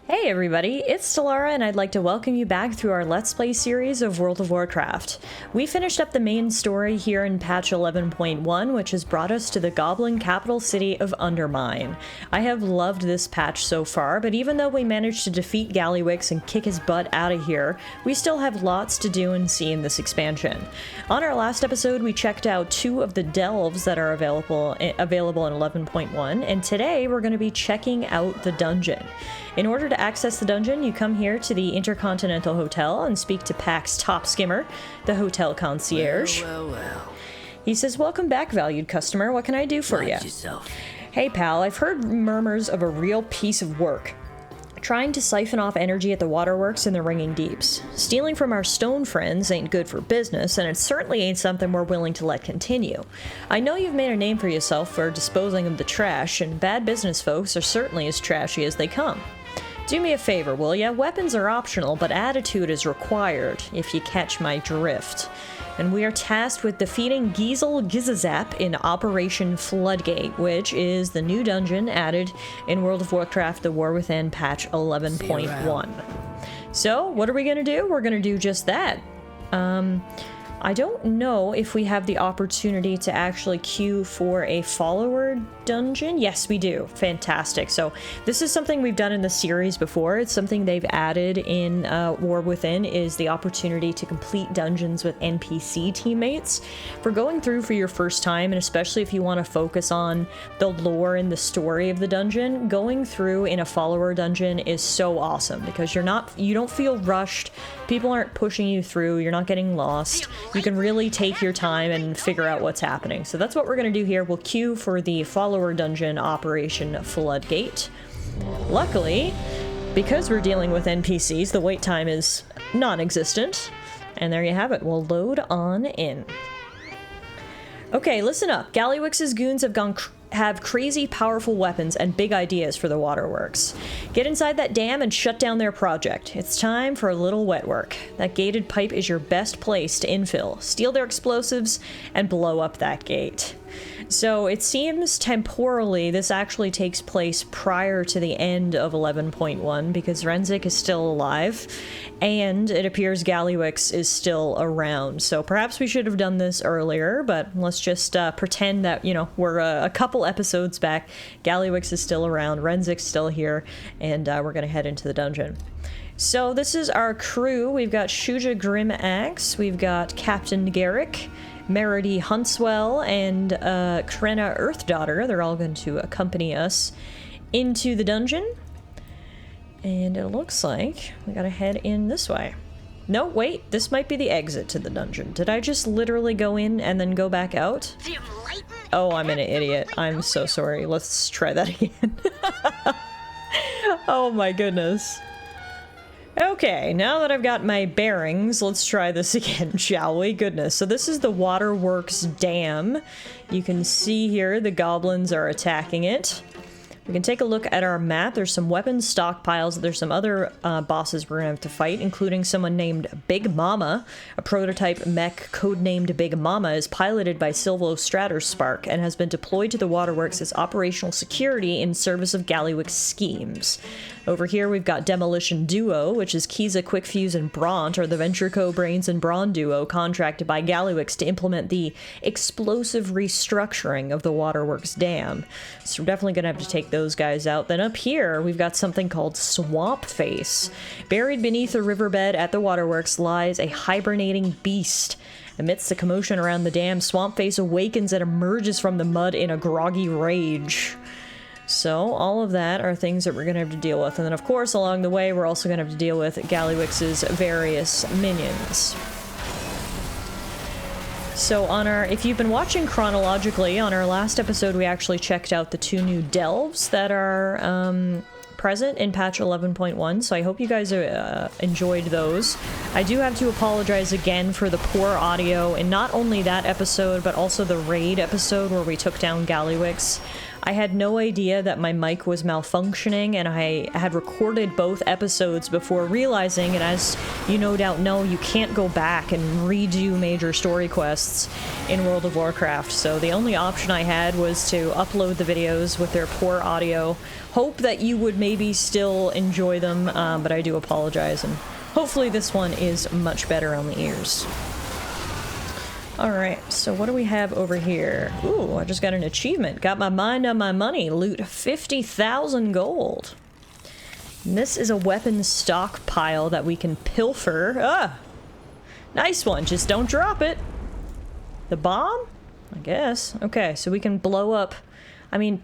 Hey everybody, it's Stellara and I'd like to welcome you back through our Let's Play series of World of Warcraft. We finished up the main story here in patch 11.1, which has brought us to the goblin capital city of Undermine. I have loved this patch so far, but even though we managed to defeat Gallywix and kick his butt out of here, we still have lots to do and see in this expansion. On our last episode, we checked out 2 of the delves that are available in 11.1, and today we're going to be checking out the dungeon. In order to access the dungeon, you come here to the Intercontinental Hotel and speak to Pax Top Skimmer, the hotel concierge. Well. He says, "Welcome back, valued customer. What can I do for you?" "Hey, pal, I've heard murmurs of a real piece of work. Trying to siphon off energy at the waterworks in the Ringing Deeps. Stealing from our stone friends ain't good for business, and it certainly ain't something we're willing to let continue. I know you've made a name for yourself for disposing of the trash, and bad business folks are certainly as trashy as they come. Do me a favor, will ya? Weapons are optional, but attitude is required, if you catch my drift. And we are tasked with defeating Xal'atath in Operation Floodgate, which is the new dungeon added in World of Warcraft The War Within patch 11.1. So, what are we going to do? We're going to do just that. I don't know if we have the opportunity to actually queue for a follower dungeon. Yes, we do. Fantastic. So this is something we've done in the series before. It's something they've added in War Within, is the opportunity to complete dungeons with NPC teammates. For going through for your first time, and especially if you want to focus on the lore and the story of the dungeon, going through in a follower dungeon is so awesome because you don't feel rushed. People aren't pushing you through. You're not getting lost. You can really take your time and figure out what's happening. So that's what we're going to do here. We'll queue for the follower dungeon Operation Floodgate. Luckily, because we're dealing with NPCs, the wait time is non-existent. And there you have it. We'll load on in. Okay, listen up. Gallywix's goons have crazy powerful weapons and big ideas for the waterworks. Get inside that dam and shut down their project. It's time for a little wet work. That gated pipe is your best place to infill. Steal their explosives and blow up that gate. So it seems temporally this actually takes place prior to the end of 11.1 because Renzik is still alive and it appears Gallywix is still around. So perhaps we should have done this earlier, but let's just pretend that, you know, we're a couple episodes back. Gallywix is still around, Renzik's still here, and we're going to head into the dungeon. So this is our crew. We've got Shuja Grimaxe, we've got Captain Garrick, Meredy Huntswell, and Krenna Earthdaughter. They're all going to accompany us into the dungeon. And it looks like we gotta head in this way. No, wait, this might be the exit to the dungeon. Did I just literally go in and then go back out? Oh, I'm an idiot. I'm so sorry. Let's try that again. Oh my goodness. Okay, now that I've got my bearings, let's try this again, shall we? Goodness. So this is the Waterworks Dam. You can see here the goblins are attacking it. We can take a look at our map. There's some weapons stockpiles. There's some other bosses we're gonna have to fight, including someone named Big Mama. A prototype mech codenamed Big Mama is piloted by Silvo Stratorspark and has been deployed to the waterworks as operational security in service of Gallywix schemes. Over here we've got Demolition Duo, which is Kiza, Quickfuse, and Bront, or the Venture Brains and Brawn duo contracted by Gallywix to implement the explosive restructuring of the Waterworks Dam. So we're definitely gonna have to take those guys out. Then up here we've got something called Swamp Face. Buried beneath a riverbed at the waterworks lies a hibernating beast. Amidst the commotion around the dam, Swamp Face awakens and emerges from the mud in a groggy rage. So all of that are things that we're going to have to deal with. And then of course along the way we're also going to have to deal with Gallywix's various minions. So on our, if you've been watching chronologically, on our last episode we actually checked out the 2 new delves that are present in patch 11.1, so I hope you guys enjoyed those. I do have to apologize again for the poor audio in not only that episode but also the raid episode where we took down Gallywix. I had no idea that my mic was malfunctioning, and I had recorded both episodes before realizing, and as you no doubt know, you can't go back and redo major story quests in World of Warcraft, so the only option I had was to upload the videos with their poor audio. Hope that you would maybe still enjoy them, but I do apologize, and hopefully this one is much better on the ears. Alright, so what do we have over here? Ooh, I just got an achievement. Got my mind on my money. Loot 50,000 gold. And this is a weapon stockpile that we can pilfer. Ah! Nice one, just don't drop it. The bomb? I guess. Okay, so we can blow up... I mean,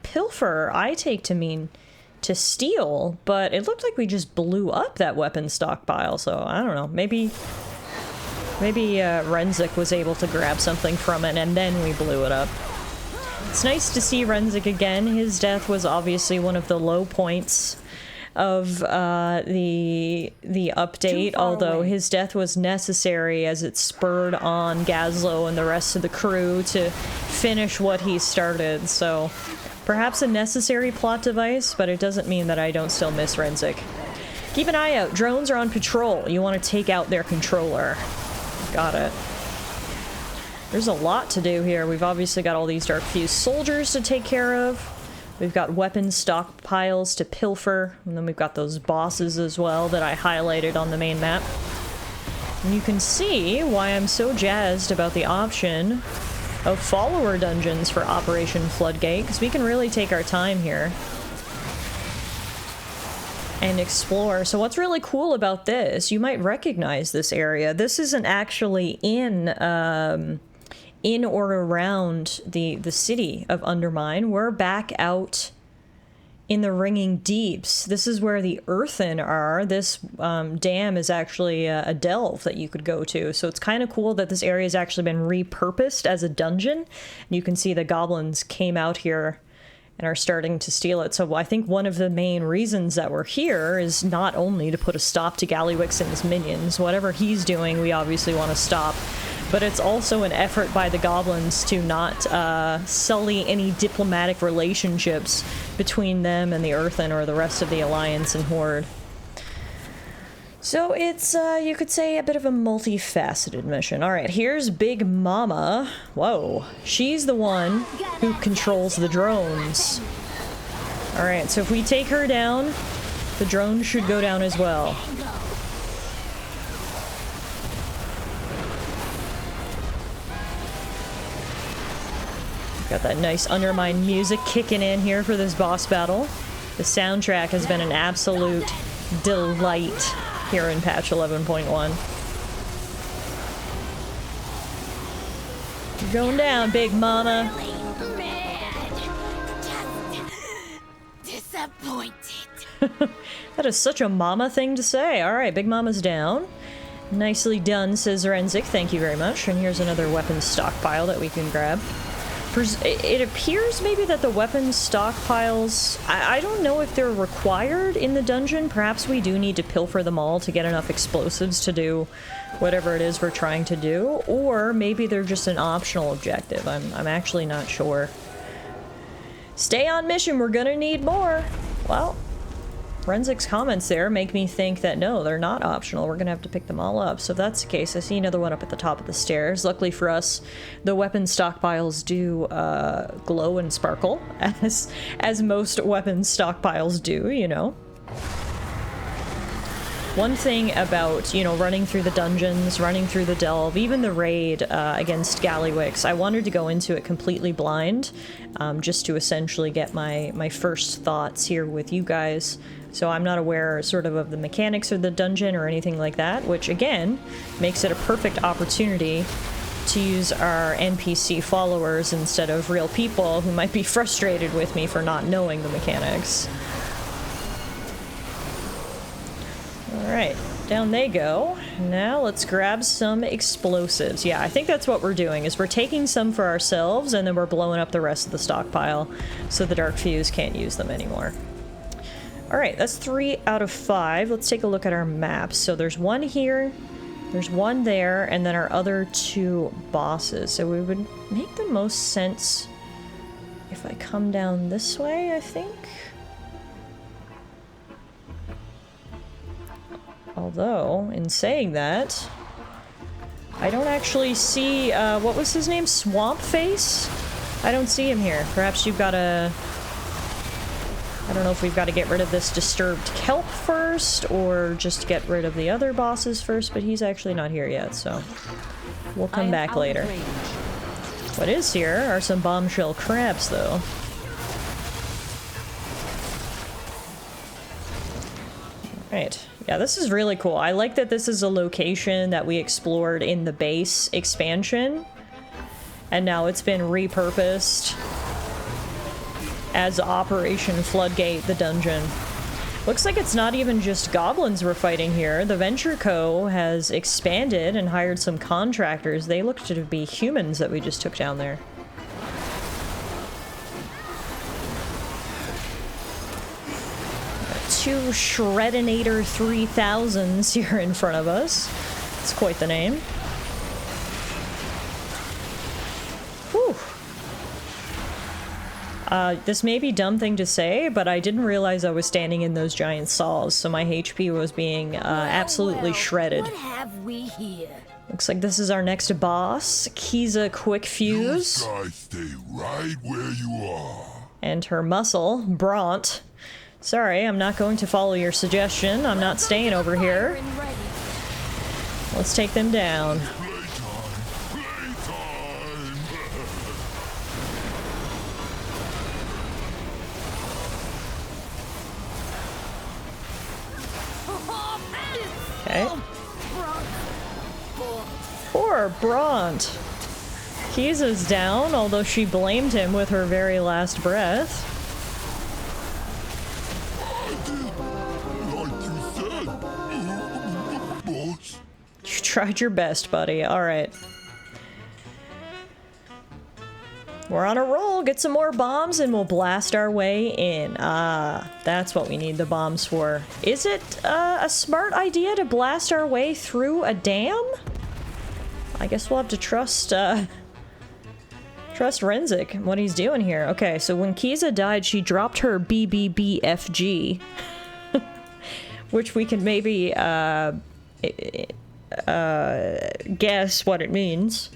pilfer I take to mean to steal, but it looked like we just blew up that weapon stockpile, so I don't know. Maybe Renzik was able to grab something from it and then we blew it up. It's nice to see Renzik again. His death was obviously one of the low points of the update, although his death was necessary as it spurred on Gazlo and the rest of the crew to finish what he started, so perhaps a necessary plot device, but it doesn't mean that I don't still miss Renzik. Keep an eye out. Drones are on patrol. You want to take out their controller. Got it. There's a lot to do here. We've obviously got all these Dark Fuse soldiers to take care of. We've got weapon stockpiles to pilfer. And then we've got those bosses as well that I highlighted on the main map. And you can see why I'm so jazzed about the option of follower dungeons for Operation Floodgate, because we can really take our time here and explore. So what's really cool about this, you might recognize this area. This isn't actually in or around the city of Undermine. We're back out in the Ringing Deeps. This is where the Earthen are. This dam is actually a delve that you could go to. So it's kind of cool that this area has actually been repurposed as a dungeon. And you can see the goblins came out here and are starting to steal it. So I think one of the main reasons that we're here is not only to put a stop to Gallywix and his minions. Whatever he's doing, we obviously want to stop. But it's also an effort by the goblins to not sully any diplomatic relationships between them and the Earthen or the rest of the Alliance and Horde. So it's, you could say, a bit of a multifaceted mission. Alright, here's Big Mama. Whoa. She's the one who controls the drones. Alright, so if we take her down, the drones should go down as well. Got that nice Undermine music kicking in here for this boss battle. The soundtrack has been an absolute delight here in patch 11.1. You're going down, Big Mama. Disappointed. That is such a mama thing to say. Alright, Big Mama's down. Nicely done, says Renzik. Thank you very much. And here's another weapon stockpile that we can grab. It appears maybe that the weapon stockpiles, I don't know if they're required in the dungeon. Perhaps we do need to pilfer them all to get enough explosives to do whatever it is we're trying to do. Or maybe they're just an optional objective. I'm actually not sure. Stay on mission, we're gonna need more. Well, Renzik's comments there make me think that no, they're not optional. We're gonna have to pick them all up. So if that's the case, I see another one up at the top of the stairs. Luckily for us, the weapon stockpiles do glow and sparkle, as most weapon stockpiles do, you know. One thing about, you know, running through the dungeons, running through the delve, even the raid against Gallywix, I wanted to go into it completely blind, just to essentially get my first thoughts here with you guys. So I'm not aware sort of the mechanics of the dungeon or anything like that, which again makes it a perfect opportunity to use our NPC followers instead of real people who might be frustrated with me for not knowing the mechanics. Alright, down they go. Now let's grab some explosives. Yeah, I think that's what we're doing, is we're taking some for ourselves and then we're blowing up the rest of the stockpile so the Dark Fuse can't use them anymore. Alright, that's 3 out of 5. Let's take a look at our maps. So there's one here, there's one there, and then our other 2 bosses. So we would make the most sense if I come down this way, I think. Although, in saying that, I don't actually see, what was his name? Swamp Face? I don't see him here. Perhaps you've got to... I don't know if we've got to get rid of this disturbed kelp first, or just get rid of the other bosses first, but he's actually not here yet, so we'll come back later. What is here are some bombshell crabs, though. Right. Yeah, this is really cool. I like that this is a location that we explored in the base expansion, and now it's been repurposed as Operation Floodgate, the dungeon. Looks like it's not even just goblins we're fighting here. The Venture Co. has expanded and hired some contractors. They look to be humans that we just took down there. Two Shreddinator 3000s here in front of us. It's quite the name. Whew. This may be a dumb thing to say, but I didn't realize I was standing in those giant saws, so my HP was being absolutely shredded. What have we here? Looks like this is our next boss, Kiza Quick Fuse. You guys stay right where you are. And her muscle, Bront. Sorry, I'm not going to follow your suggestion. I'm not staying over here. Let's take them down. Okay. Poor Bront. Kiza's down, although she blamed him with her very last breath. You tried your best, buddy. Alright. We're on a roll. Get some more bombs and we'll blast our way in. Ah, that's what we need the bombs for. Is it a smart idea to blast our way through a dam? I guess we'll have to trust Renzik and what he's doing here. Okay, so when Kiza died, she dropped her BBBFG. Which we can maybe, guess what it means.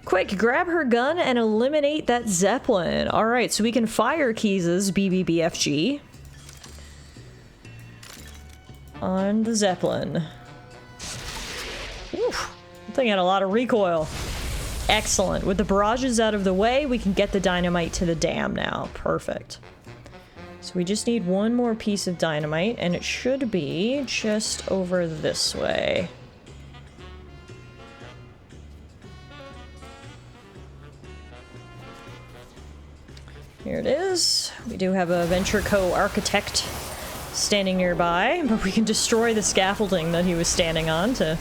Quick, grab her gun and eliminate that Zeppelin. Alright, so we can fire Kiza's BBBFG on the Zeppelin. Oof, that thing had a lot of recoil. Excellent. With the barrages out of the way, we can get the dynamite to the dam now. Perfect. So we just need one more piece of dynamite, and it should be just over this way. Here it is. We do have a Venture Co. architect standing nearby, but we can destroy the scaffolding that he was standing on to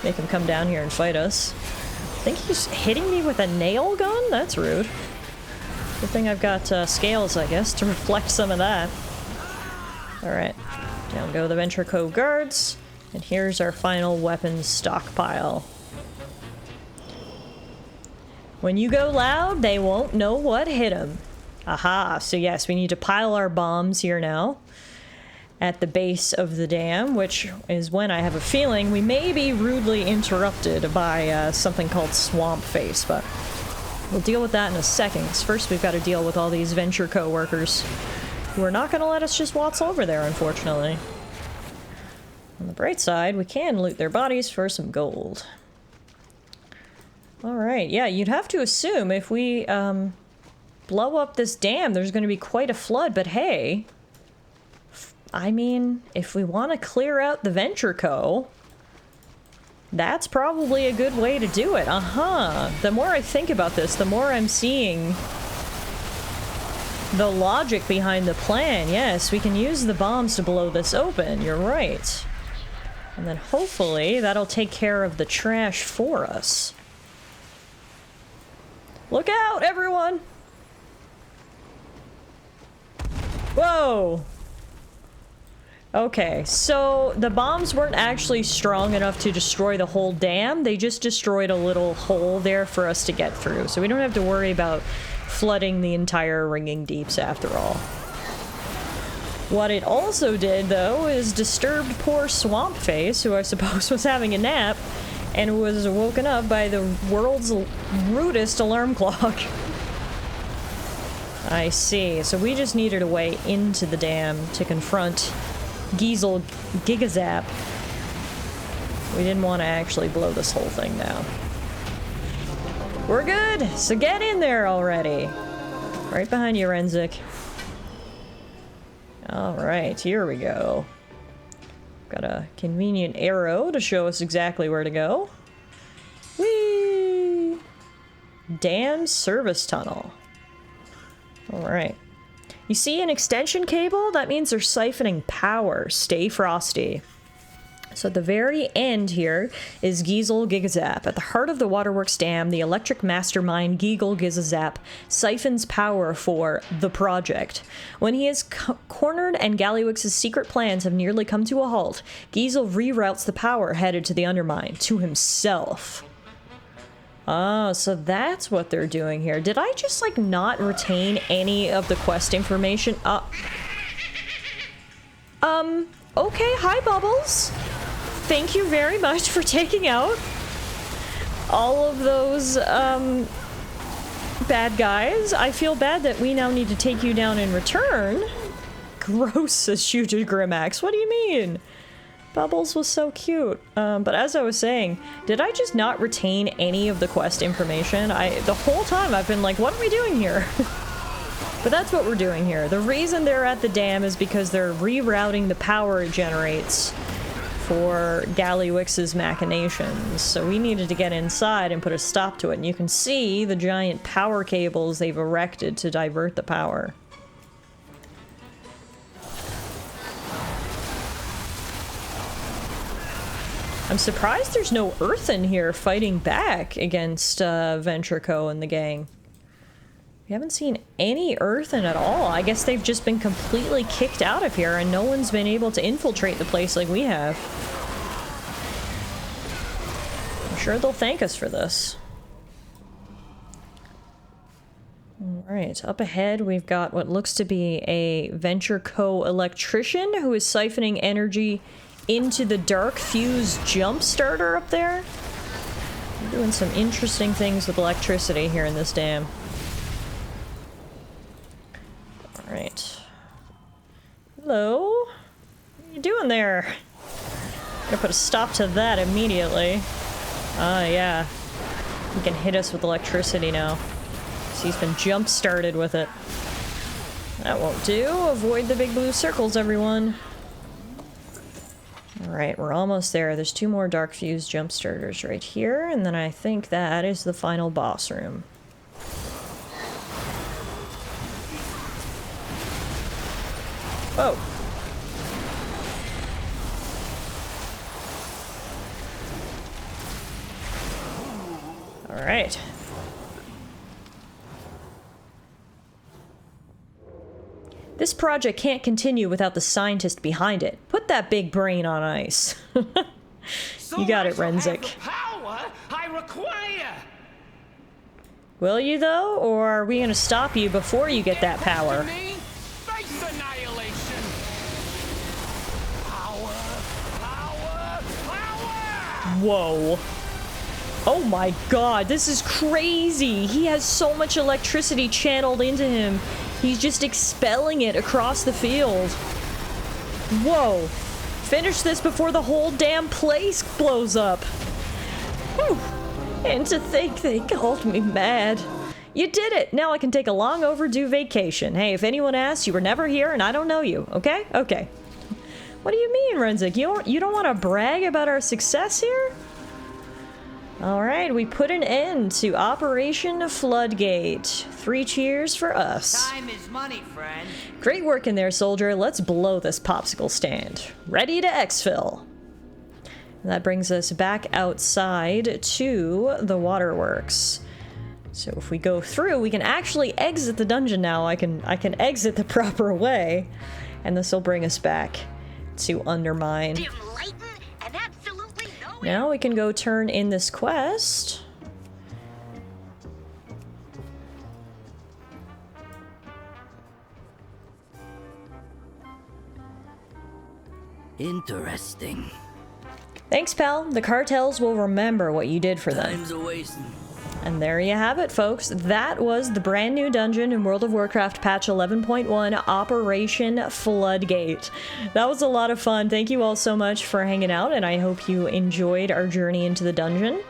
make him come down here and fight us. I think he's hitting me with a nail gun? That's rude. Good thing I've got scales, I guess, to reflect some of that. Alright, down go the Venture Co. guards, and here's our final weapons stockpile. When you go loud, they won't know what hit them. Aha, so yes, we need to pile our bombs here now at the base of the dam, which is when I have a feeling we may be rudely interrupted by something called Swamp Face, but we'll deal with that in a second. First, we've got to deal with all these Venture Co. workers who are not going to let us just waltz over there, unfortunately. On the bright side, we can loot their bodies for some gold. Alright, yeah, you'd have to assume if we blow up this dam, there's going to be quite a flood, but hey, I mean, if we want to clear out the Venture Co., that's probably a good way to do it. The more I think about this, the more I'm seeing the logic behind the plan. Yes, we can use the bombs to blow this open. You're right. And then hopefully that'll take care of the trash for us. Look out, everyone! Whoa! Okay, so the bombs weren't actually strong enough to destroy the whole dam. They just destroyed a little hole there for us to get through. So we don't have to worry about flooding the entire Ringing Deeps after all. What it also did, though, is disturbed poor Swamp Face, who I suppose was having a nap, and was woken up by the world's rudest alarm clock. I see. So we just needed a way into the dam to confront Gigazap. We didn't want to actually blow this whole thing down. We're good! So get in there already! Right behind you, Renzik. Alright, here we go. Got a convenient arrow to show us exactly where to go. Whee! Dam service tunnel. Alright. You see an extension cable? That means they're siphoning power. Stay frosty. So at the very end here is Gizap. At the heart of the Waterworks Dam, the electric mastermind Gizap siphons power for the project. When he is cornered and Gallywix's secret plans have nearly come to a halt, Gizel reroutes the power headed to the Undermine, to himself. Oh, so that's what they're doing here. Did I just, like, not retain any of the quest information? Okay, hi, Bubbles. Thank you very much for taking out all of those, bad guys. I feel bad that we now need to take you down in return. Gross, says Shooter Grimax. What do you mean? Bubbles was so cute. But as I was saying, did I just not retain any of the quest information? The whole time I've been like, what are we doing here? But that's what we're doing here. The reason they're at the dam is because they're rerouting the power it generates for Gallywix's machinations. So we needed to get inside and put a stop to it. And you can see the giant power cables they've erected to divert the power. I'm surprised there's no Earth in here fighting back against Ventrico and the gang. We haven't seen any Earthen at all. I guess they've just been completely kicked out of here and no one's been able to infiltrate the place like we have. I'm sure they'll thank us for this. Alright, up ahead we've got what looks to be a Ventrico electrician who is siphoning energy into the dark fuse jump starter up there. We're doing some interesting things with electricity here in this dam. Alright. Hello? What are you doing there? Gonna put a stop to that immediately. Ah, yeah. He can hit us with electricity now. So he's been jump-started with it. That won't do. Avoid the big blue circles, everyone. Alright, we're almost there. There's 2 more dark fuse jump starters right here, and then I think that is the final boss room. Whoa. Alright. This project can't continue without the scientist behind it. Put that big brain on ice. You got it, Renzik. Power I require. Will you, though? Or are we gonna stop you before you get that power? Space annihilation. Power. Whoa. Oh my god, this is crazy! He has so much electricity channeled into him. He's just expelling it across the field. Whoa. Finish this before the whole damn place blows up. Whew. And to think they called me mad. You did it! Now I can take a long overdue vacation. Hey, if anyone asks, you were never here and I don't know you, okay? Okay. What do you mean, Renzik? You don't want to brag about our success here? Alright, we put an end to Operation Floodgate. 3 cheers for us. Time is money, friend. Great work in there, soldier. Let's blow this popsicle stand. Ready to exfil. And that brings us back outside to the waterworks. So if we go through, we can actually exit the dungeon now. I can exit the proper way. And this will bring us back to Undermine. Now we can go turn in this quest. Interesting. Thanks, pal. The Cartels will remember what you did for them. Time's a wasting. And there you have it, folks. That was the brand new dungeon in World of Warcraft patch 11.1, Operation Floodgate. That was a lot of fun. Thank you all so much for hanging out, and I hope you enjoyed our journey into the dungeon.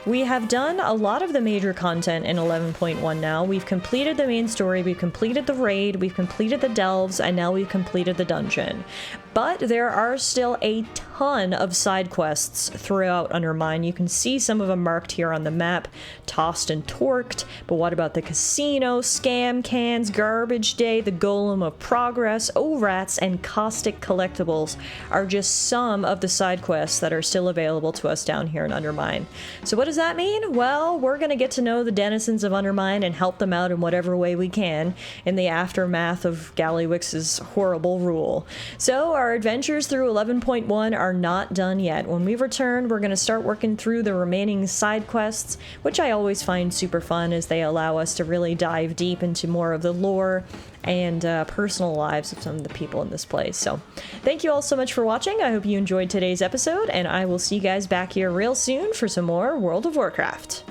We have done a lot of the major content in 11.1 now. We've completed the main story, we've completed the raid, we've completed the delves, and now we've completed the dungeon. But there are still a ton of side quests throughout Undermine. You can see some of them marked here on the map, tossed and torqued. But what about the casino, scam cans, garbage day, the golem of progress, O-rats, and caustic collectibles are just some of the side quests that are still available to us down here in Undermine. So what does that mean? Well, we're going to get to know the denizens of Undermine and help them out in whatever way we can in the aftermath of Gallywix's horrible rule. So our adventures through 11.1 are not done yet. When we return, we're going to start working through the remaining side quests, which I always find super fun as they allow us to really dive deep into more of the lore and personal lives of some of the people in this place. So thank you all so much for watching. I hope you enjoyed today's episode, and I will see you guys back here real soon for some more World of Warcraft.